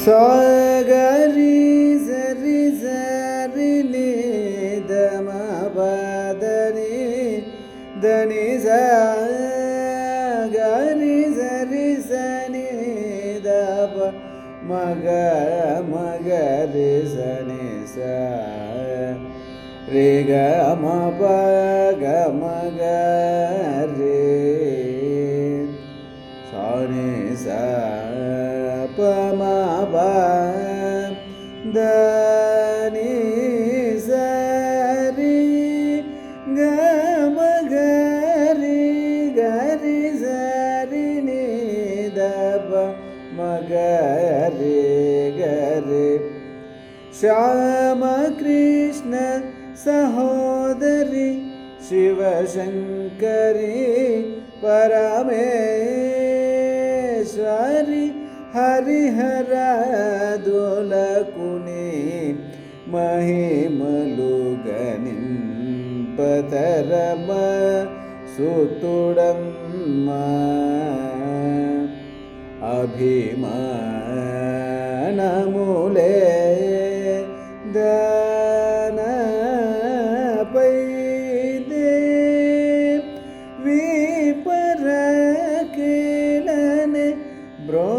సాగరి సరి సరి ని దమ పదని దని సాగరి సరి సని దప మగ మగరి సని సా రే గ మ ప గ మ గ రే సా ని సా ప మ ప ద ని సా రి గ మ గ రి గ రి సా రి ని ద ప మ గ రి గ రి శ్యామ కృష్ణ సహోదరి శివశంకరి పరమేశ్వరి హరిహర దోలకుని మహిమలుగనింపతరమ సుతుడమ్మ అభిమానములే దానపైదే విపరకిలనే బ్రో